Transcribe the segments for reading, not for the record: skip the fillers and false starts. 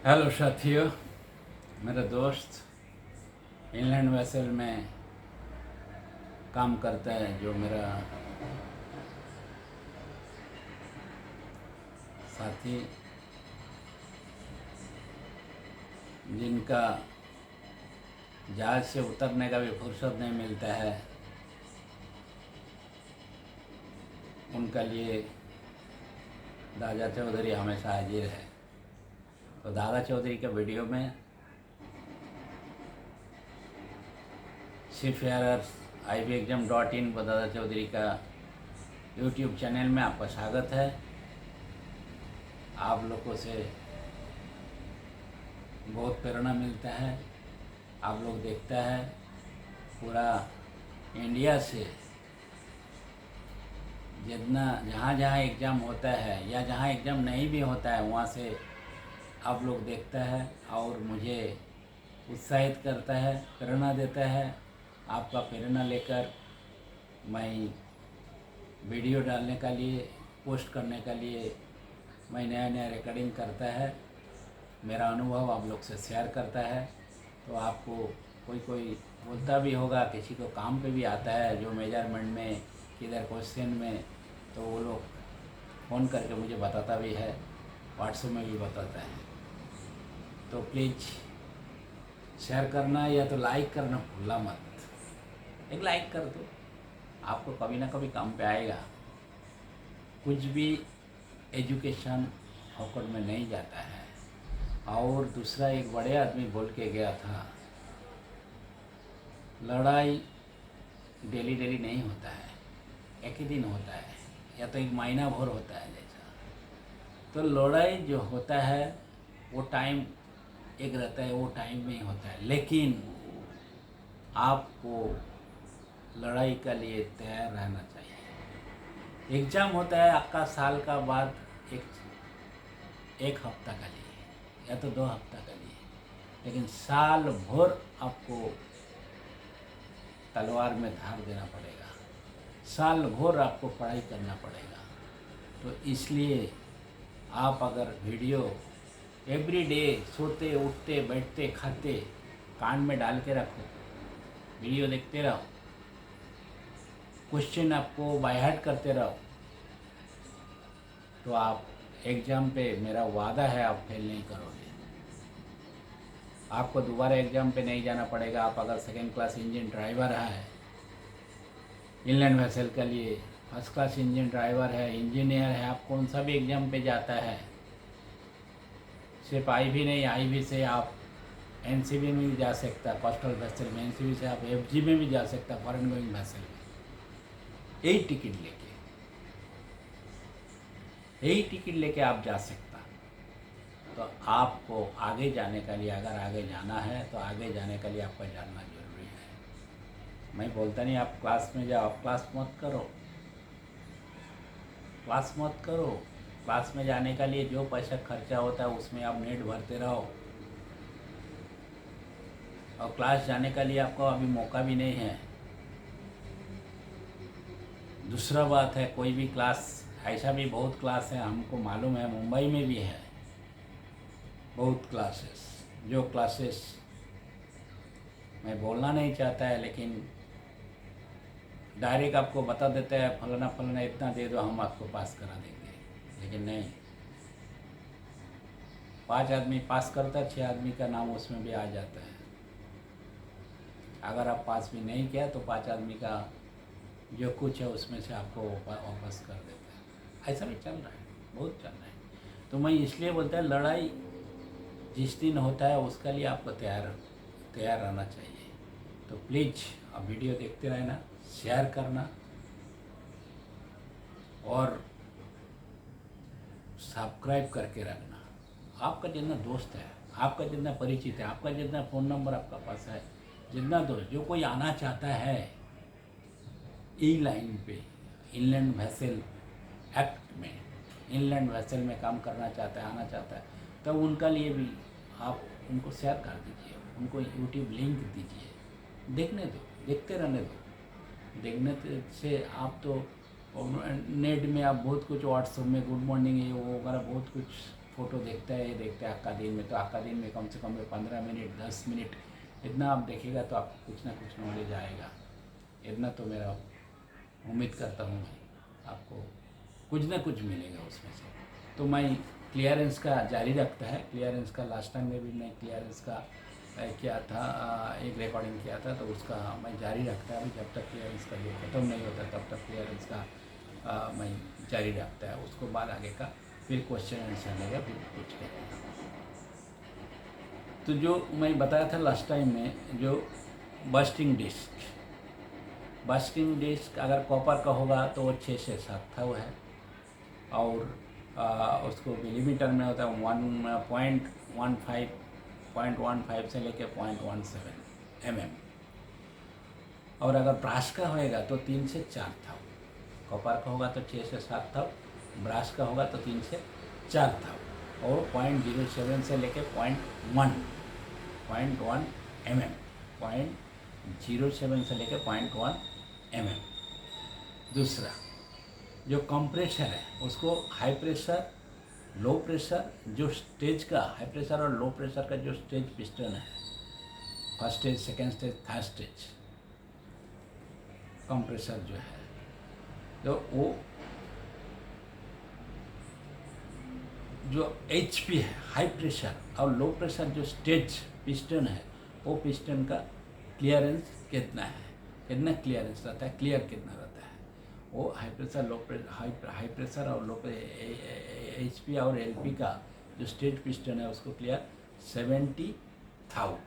Hello साथियों, मेरा दोस्त इंलैंड वेसल में काम करता है, जो मेरा साथी, जिनका जहाज़ से उतरने का भी फुर्सत नहीं मिलता है, उनका लिए दादा चौधरी हमेशा हाजिर है। तो दादा चौधरी के वीडियो में सीफेयरर्स IB-Exam.in पर दादा चौधरी का यूट्यूब चैनल में आपका स्वागत है। आप लोगों से बहुत प्रेरणा मिलता है। आप लोग देखता है पूरा इंडिया से, जितना जहाँ जहाँ एग्ज़ाम होता है या जहाँ एग्ज़ाम नहीं भी होता है, वहाँ से आप लोग देखता है और मुझे उत्साहित करता है, प्रेरणा देता है। आपका प्रेरणा लेकर मैं वीडियो डालने का लिए, पोस्ट करने का लिए मैं नया नया रिकॉर्डिंग करता है, मेरा अनुभव आप लोग से शेयर करता है। तो आपको कोई कोई बोलता भी होगा, किसी को काम पे भी आता है, जो मेजरमेंट में किधर क्वेश्चन में, तो वो लोग फ़ोन करके मुझे बताता भी है, व्हाट्सएप में भी बताता है। तो प्लीज़ शेयर करना या तो लाइक करना भूलना मत। एक लाइक कर दो, आपको कभी ना कभी काम पे आएगा। कुछ भी एजुकेशन फोकट में नहीं जाता है। और दूसरा, एक बड़े आदमी बोल के गया था, लड़ाई डेली डेली नहीं होता है, एक ही दिन होता है या तो एक महीना भर होता है जैसा। तो लड़ाई जो होता है वो टाइम एक रहता है, वो टाइम में ही होता है, लेकिन आपको लड़ाई के लिए तैयार रहना चाहिए। एग्ज़ाम होता है आपका साल का बाद, एक हफ्ता का लिए या तो 2 हफ्ता का लिए, लेकिन साल भर आपको तलवार में धार देना पड़ेगा, साल भर आपको पढ़ाई करना पड़ेगा। तो इसलिए आप अगर वीडियो एवरी डे, सोते उठते बैठते खाते कान में डाल के रखो, वीडियो देखते रहो, क्वेश्चन आपको बाय हार्ट करते रहो, तो आप एग्ज़ाम पे, मेरा वादा है, आप फेल नहीं करोगे। आपको दोबारा एग्ज़ाम पे नहीं जाना पड़ेगा। आप अगर सेकेंड क्लास इंजन ड्राइवर है, इंलैंड वेसल के लिए फर्स्ट क्लास इंजन ड्राइवर है, इंजीनियर है, आप कौन सा भी एग्ज़ाम पे जाता है, सिर्फ IB नहीं, IB से आप NCB में भी जा सकता है, कोस्टल वेसल में, NCB से आप FG में भी जा सकता है, फॉरेन गोइंग वेसल में। यही टिकट लेके आप जा सकता। तो आपको आगे जाने के लिए, अगर आगे जाना है तो आगे जाने के लिए आपको जानना जरूरी है। मैं बोलता नहीं आप क्लास में जाओ, आप क्लास मत करो, क्लास मत करो। क्लास में जाने के लिए जो पैसा खर्चा होता है उसमें आप नेट भरते रहो, और क्लास जाने के लिए आपको अभी मौका भी नहीं है। दूसरा बात है, कोई भी क्लास, ऐसा भी बहुत क्लास है, हमको मालूम है, मुंबई में भी है बहुत क्लासेस, जो क्लासेस मैं बोलना नहीं चाहता है, लेकिन डायरेक्ट आपको बता देते हैं फलाना फलाना इतना दे दो, हम आपको पास करा देंगे। लेकिन नहीं, 5 आदमी पास करता है, 6 आदमी का नाम उसमें भी आ जाता है। अगर आप पास भी नहीं किया तो 5 आदमी का जो कुछ है उसमें से आपको वापस कर देता है। ऐसा भी चल रहा है, बहुत चल रहा है। तो मैं इसलिए बोलता है, लड़ाई जिस दिन होता है उसके लिए आपको तैयार रहना चाहिए। तो प्लीज़ आप वीडियो देखते रहना, शेयर करना और सब्सक्राइब करके रखना। आपका जितना दोस्त है, आपका जितना परिचित है, आपका जितना फ़ोन नंबर आपका पास है, जितना दोस्त, जो कोई आना चाहता है ई लाइन पे, इंलैंड वेसल एक्ट में, इंलैंड वेसल में काम करना चाहता है, आना चाहता है, तो उनका लिए भी आप उनको शेयर कर दीजिए, उनको यूट्यूब लिंक दीजिए, देखने दो, देखते रहने दो। देखने से आप तो नेट में आप बहुत कुछ, व्हाट्सएप में गुड मॉर्निंग ये वो वगैरह बहुत कुछ फ़ोटो देखते हैं, ये देखते हैं अक्का दिन में, तो अक्का दिन में कम से कम 15 मिनट 10 मिनट इतना आप देखिएगा तो आपको कुछ ना कुछ नॉलेज आएगा। इतना तो मेरा उम्मीद करता हूँ मैं, आपको कुछ ना कुछ मिलेगा उसमें से। तो मैं क्लियरेंस का जारी रखता है। क्लियरेंस का लास्ट टाइम में भी मैं क्लियरेंस का किया था, एक रिकॉर्डिंग किया था, तो उसका मैं जारी रखता है। अभी जब तक क्लियरेंस का जो ख़त्म नहीं होता तब तक क्लियरेंस का मैं जारी रखता है। उसको बाद आगे का फिर क्वेश्चन आंसर लेगा, फिर कुछ करेगा। तो जो मैं बताया था लास्ट टाइम में, जो बस्टिंग डिस्क अगर कॉपर का होगा तो वो 6 से 7 था वो है, और उसको मिलीमीटर में होता है 1.15 से लेके 0.17 mm। और अगर ब्रास का होएगा तो 3 से 4 था। कॉपर का होगा तो 6 से 7 था, ब्रास का होगा तो 3 से 4 था, और 0.07 से लेके 0.1 mm, 0.07 से लेके 0.1 mm। दूसरा जो कंप्रेसर है उसको हाई प्रेशर, लो प्रेशर, जो स्टेज का हाई प्रेशर और लो प्रेशर का जो स्टेज पिस्टन है, first stage, second stage, third stage compressor जो है, तो वो जो HP है हाई प्रेशर और लो प्रेशर जो स्टेज पिस्टन है, वो पिस्टन का क्लियरेंस कितना है, कितना क्लियरेंस रहता है, क्लियर कितना रहता है। वो high pressure, low pressure, high pressure और लो HP और LP का जो स्टेज पिस्टन है उसको क्लियर 70 था,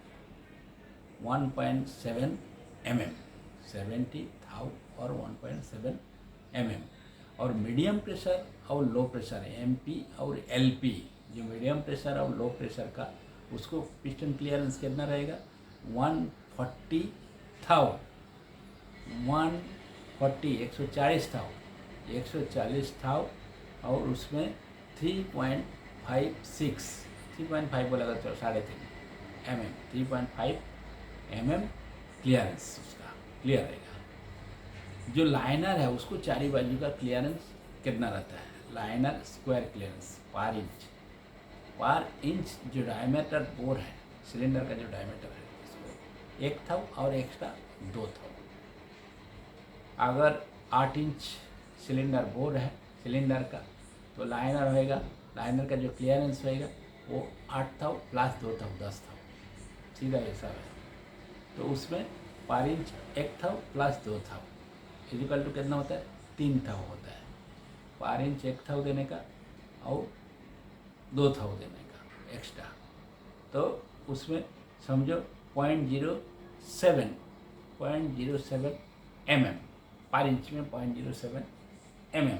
1.7 mm, 70 था और 1.7 mm। और मीडियम प्रेशर और लो प्रेशर MP और LP, जो मीडियम प्रेशर और लो प्रेशर का, उसको पिस्टन क्लियरेंस कितना रहेगा 140 था, 140 140 था, और उसमें 3.5 बोलेगा तो 3.5 mm, 3.5 mm क्लियरेंस उसका क्लियर रहेगा। जो लाइनर है उसको चारी बाजू का क्लियरेंस कितना रहता है, लाइनर स्क्वायर क्लियरेंस पर इंच जो डायमीटर बोर है, सिलेंडर का जो डायमीटर है, उसको 1 था और एक्स्ट्रा 2 था। अगर 8 इंच सिलेंडर बोर है सिलेंडर का, तो लाइनर होएगा, लाइनर का जो क्लियरेंस होएगा वो 8 था प्लस 2 था 10 था, सीधा ऐसा है। तो उसमें पर इंच 1 था प्लस 2 था इक्वल टू कितना होता है 3 था होता है। पर इंच 1 था देने का और 2 था देने का एक्स्ट्रा, तो उसमें समझो 0.07 mm, पर इंच में 0.07 mm।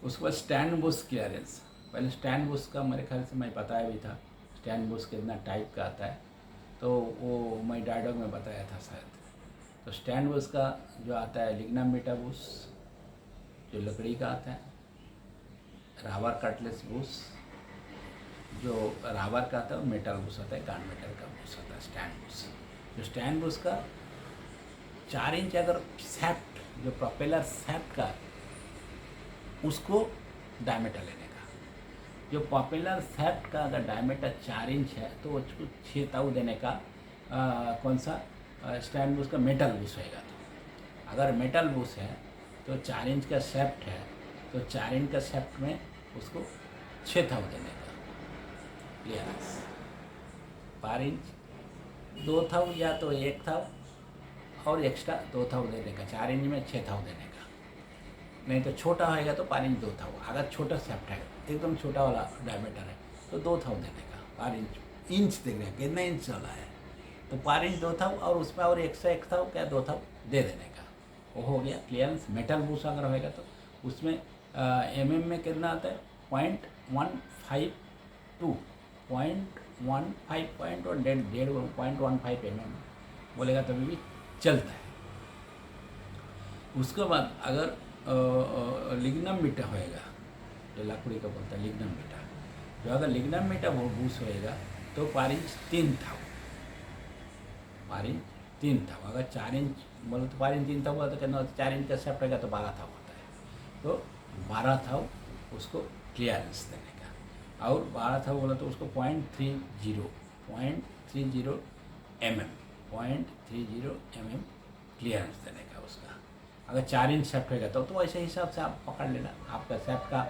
उसके बाद स्टैंड बुश क्लियरेंस, पहले स्टैंड बुश का मेरे ख्याल से मैं बताया भी था, स्टैंड बुश कितना टाइप का आता है, तो वो मैं डायलॉग में बताया था शायद। तो स्टैंड बुश का जो आता है लिग्नम मीटा बुश जो लकड़ी का आता है, राबर कटलेस बुश जो राबर का आता है, और मेटल बुश आता है, गान मेटल का बुश आता है स्टैंड बुश। जो स्टैंड बुश का 4 इंच अगर सैफ्ट, जो प्रोपेलर सैफ्ट का, उसको डायमीटर लेने का, जो प्रोपेलर सैफ्ट का अगर डायमीटर 4 इंच है तो उसको 6 ताऊ देने का कौन सा स्टैंड बुश का मेटल बुश होएगा। तो अगर मेटल बुश है तो 4 इंच का सैफ्ट है, तो 4 इंच का सैफ्ट में उसको 6 ताऊ देने का क्लियरेंस, पर इंच 2 ताऊ या तो 1 ताऊ और एक्स्ट्रा 2 ताऊ देने का, 4 इंच में 6 ताऊ देने का। नहीं तो छोटा होएगा तो पर इंच 2 ताऊ, अगर छोटा सैफ्ट है एकदम छोटा वाला डायमीटर है तो 2 ताऊ देने का, पर इंच देने का कितना इंच वाला है, तो पर इंच 2 ताऊ और उसमें और एक्स्ट्रा 1 ताऊ क्या 2 ताऊ दे देने का, वो हो गया क्लियरेंस। मेटल बुश अगर होएगा तो उसमें MM में कितना आता है 0.152 0.15 mm बोलेगा तभी भी चलता है। उसके बाद अगर लिग्नम मीटा होएगा, जो लकड़ी का बोलता है लिग्नम मीटा, जो अगर लिग्नम मीटा वो बूस होएगा तो पर इंच 3 था, पर इंच 3 था। अगर 4 इंच बोलो तो पर इंच 3 था हुआ तो कितना होता है, 4 इंच का सेफ्ट रहेगा तो 12 था होता है, तो 12 था उसको क्लियरेंस देने का। और 12 था बोला तो उसको 0.30 mm क्लियरेंस देने का उसका। अगर 4 इंच सेफ्ट होगा तो ऐसे हिसाब से आप पकड़ लेना। आपका सेफ्ट का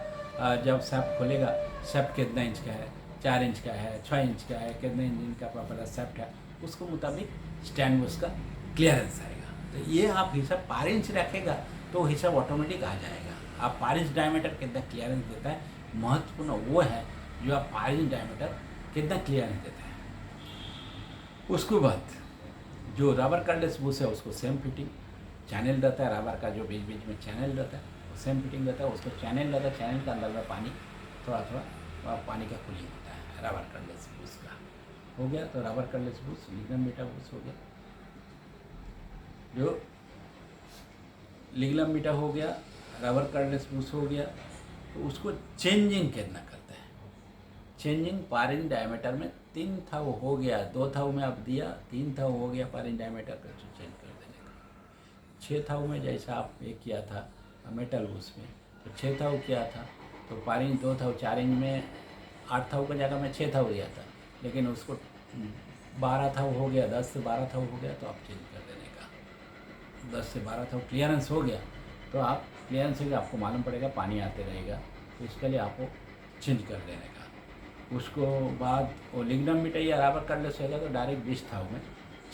जब सेफ्ट खोलेगा, सेफ्ट कितना इंच का है, 4 इंच का है, 6 इंच का है, कितने इंच का प्रॉपर सेफ्ट है, उसको मुताबिक स्टैंड उसका क्लियरेंस आएगा। तो ये आप हिसाब पर इंच रखेगा तो हिसाब ऑटोमेटिक आ जाएगा। आप पर इंच डायमीटर कितना क्लियरेंस देता है, महत्वपूर्ण वो है जो आप पर इंच डायमीटर कितना क्लियरेंस देता है। उसके बाद जो रबर कटलेस बूस है उसको सेम फिटिंग चैनल रहता है। रबर का जो बीच बीच में चैनल रहता है वो सेम फिटिंग रहता है। उसको चैनल रहता है, चैनल के अंदर में पानी थोड़ा पानी का कूलिंग होता है रबर कटलेस बूस का। हो गया तो rubber cutless bush, lignum vitae bush हो गया। जो लिग्नम बीटा हो गया, रबर कटलेस बूस हो गया, तो उसको चेंजिंग कितना करता है। चेंजिंग पर इंच डायमीटर में 3 थाव हो गया, 2 थाव में अब दिया, 3 थाव हो गया पर इंच डायमीटर का तो चेंज कर देने का। 6 थाव में जैसा आप ये किया था मेटल उसमें, तो 6 थाव किया था तो पर इंच 2 थाव, 4 इंच में 8 थाव की जगह में 6 थाव दिया था, लेकिन उसको 12 थाव हो गया, 10 से 12 थाव हो गया तो आप चेंज कर देने का। 10 से 12 थाव क्लियरेंस हो गया तो आप क्लियरेंस होगा, आपको मालूम पड़ेगा पानी आते रहेगा, तो इसके लिए आपको चेंज कर देने का। उसको बाद वो लिग्नम बीटा या रबर कटलेस होगा तो डायरेक्ट 20 थाव में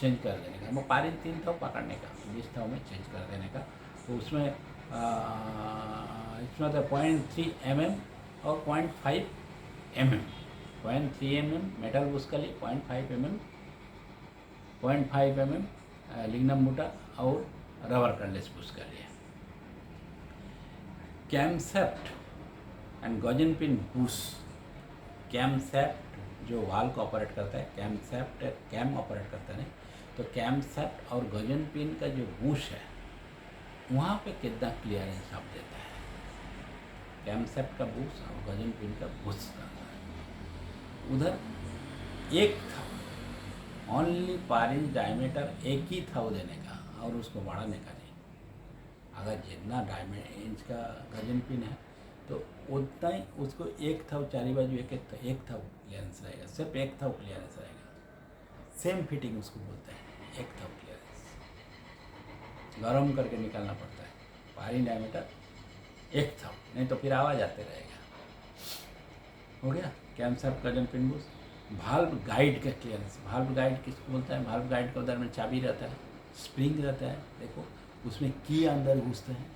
चेंज कर देने का। वो पारी 3 थाव पकड़ने का, 20 थाव में चेंज कर देने का। तो उसमें इसमें तो 0.3 mm और 0.5 mm, 0.3 mm मेटल बूस के लिए, 0.5 mm लिग्नम बूटा और रबर कटलेस बूस के लिए। कैमसेप्ट एंड गॉजन पिन बूस। कैमसेप्ट जो वाल को ऑपरेट करता है, कैमसेप्ट कैम ऑपरेट करता है, तो कैमसेप्ट और गॉजन पिन का जो बूश है वहाँ पे कितना क्लियरेंस आप देता है। कैमसेप्ट का बूस और गॉजन पिन का बूस का उधर एक थाव, ओनली पर इंच डायमीटर एक ही थाव देने का और उसको बढ़ाने का नहीं। अगर जितना इंच का गॉजन पिन है तो उतना ही उसको एक थाव, चारी बाजू एक थाव क्लियरेंस रहेगा, सिर्फ एक थाव क्लियरेंस रहेगा। सेम फिटिंग उसको बोलते हैं, एक थाव क्लियरेंस। गरम करके निकालना पड़ता है। पर इंच डायमीटर एक थाव, नहीं तो फिर आवाज आते रहेगा। हो गया camshaft gudgeon pin bush. Valve guide का क्लियरेंस। भाल्व गाइड किसको बोलता है? भाल्व गाइड के उधर में चाबी रहता है, स्प्रिंग रहता है, देखो उसमें की अंदर घुसते हैं,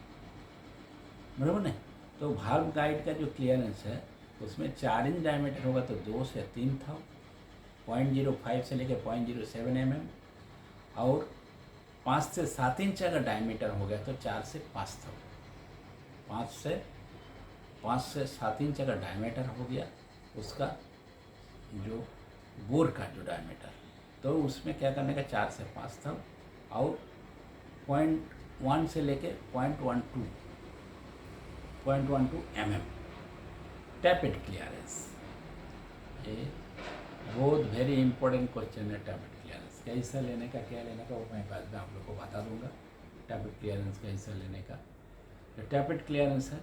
बराबर नहीं। तो भाल्व गाइड का जो क्लियरेंस है उसमें 4 इंच डायमीटर होगा तो 2 से 3 थाव, 0.05 से लेकर 0.07 mm, और 5 से 7 इंच अगर डायमीटर हो गया तो 4 से 5 थाव। 5 से 7 इंच अगर डायमीटर हो गया उसका जो बोर का जो डायमीटर, तो उसमें क्या करने का 4 से 5 थाव और 0.1 से लेके 0.12 mm टैपेड क्लियरेंस। ये बहुत वेरी इंपॉर्टेंट क्वेश्चन है। टैपेड क्लियरेंस कैसा लेने का, क्या लेने का, वो मैं बाद में आप लोग को बता दूंगा। टैपेड क्लियरेंस कैसा लेने का। जो टैपेड क्लियरेंस है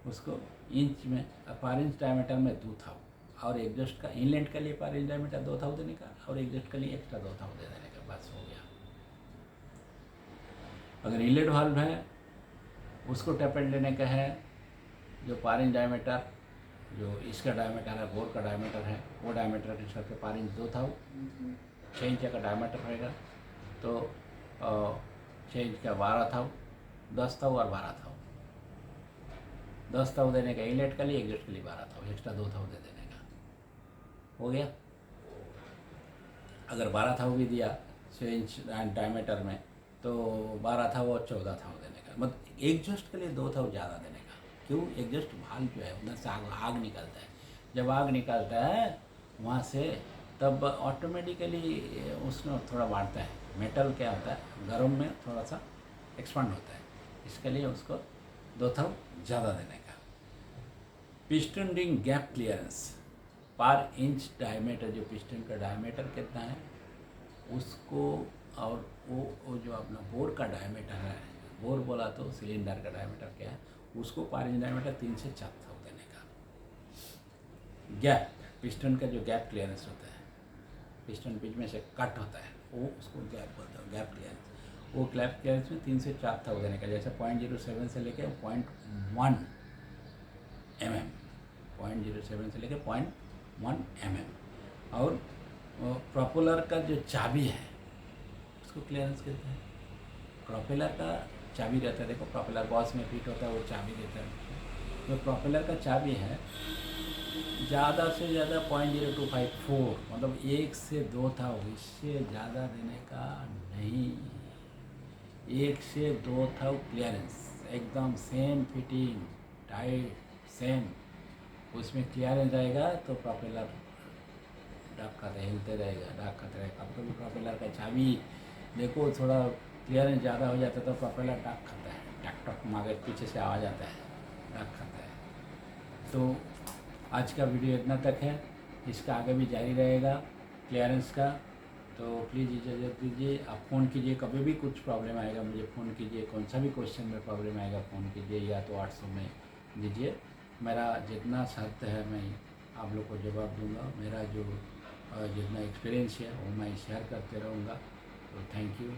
उसको इंच में पर इंच डायमीटर में 2 थाव, और एग्जॉस्ट का इनलेट के लिए पर इंच डायमीटर 2 थाव देने का, और एग्जॉस्ट के लिए एक्स्ट्रा 2 थाव दे देने का, बस हो गया। अगर इनलेट वाल्व है उसको टैपेड लेने का है, जो पर इंच डायमीटर, जो इसका डायमीटर है, बोर का डायमीटर है, वो डायमीटर के हिसाब से पर इंच 2 थाव, 6 इंच का डायमीटर रहेगा तो 6 इंच का 12 थाव, 10 थाव और 12 थाव। 10 थाव देने का इनलेट के लिए, एग्जॉस्ट के लिए 12 थाव, एक्स्ट्रा 2 थाव दे देने का, हो गया। अगर 12 थाव भी दिया 6 इंच डायमीटर में तो 12 थाव और 14 थाव देने का, मतलब एग्जॉस्ट के लिए 2 थाव ज़्यादा देने का। क्यों? एग्जॉस्ट भाल्व जो है उधर से आग निकलता है, जब आग निकलता है वहाँ से तब ऑटोमेटिकली उसमें थोड़ा बढ़ता है। मेटल क्या होता है, गर्म में थोड़ा सा एक्सपांड होता है, इसके लिए उसको 2 थाव ज़्यादा देने का। Piston ring gap clearance. पर इंच डायमीटर, जो पिस्टन का डायमीटर कितना है उसको, और वो जो अपना बोर का डायमीटर है, बोर बोला तो सिलेंडर का डायमीटर क्या है, उसको पर इंच डायमीटर 3 से 4 थाव देने का। गैप, पिस्टन का जो गैप क्लियरेंस होता है, पिस्टन बीच में से कट होता है, वो उसको गैप बोलते हैं, गैप क्लियरेंस। वो गैप क्लियरेंस में 3 से 4 था देने का, जैसे 0.07 से लेके 0.1 mm, 0.07 से लेके 0.1 mm। और प्रोपेलर का जो चाबी है उसको क्लियरेंस कहते हैं। प्रोपेलर का चाबी रहता है, देखो प्रोपेलर बॉस में फिट होता है, वो चाबी देता है। जो प्रोपेलर का चाबी है ज़्यादा से ज़्यादा 0.0254, मतलब 1 से 2 था, इससे ज़्यादा देने का नहीं। 1 से 2 था क्लियरेंस, एकदम सेम फिटिंग, टाइट सेम, उसमें क्लियरेंस आएगा तो प्रोपेलर डाक खाता हिलते रहेगा, डाक खाता रहेगा। अब कभी प्रोपेलर का चाबी देखो थोड़ा क्लियरेंस ज़्यादा हो जाता है तो प्रोपेलर डाक खाता है, टक टक मांगे पीछे से आवाज़ आता है, डाक खाता है। तो आज का वीडियो इतना तक है, इसका आगे भी जारी रहेगा क्लियरेंस का। तो प्लीज़ इजाज़त दीजिए, आप फ़ोन कीजिए, कभी भी कुछ प्रॉब्लम आएगा मुझे फ़ोन कीजिए, कौन सा भी क्वेश्चन में प्रॉब्लम आएगा फ़ोन कीजिए, या तो व्हाट्सएप में दीजिए। मेरा जितना साध्य है मैं आप लोग को जवाब दूंगा। मेरा जो जितना एक्सपीरियंस है वो मैं शेयर करते रहूँगा। तो थैंक यू।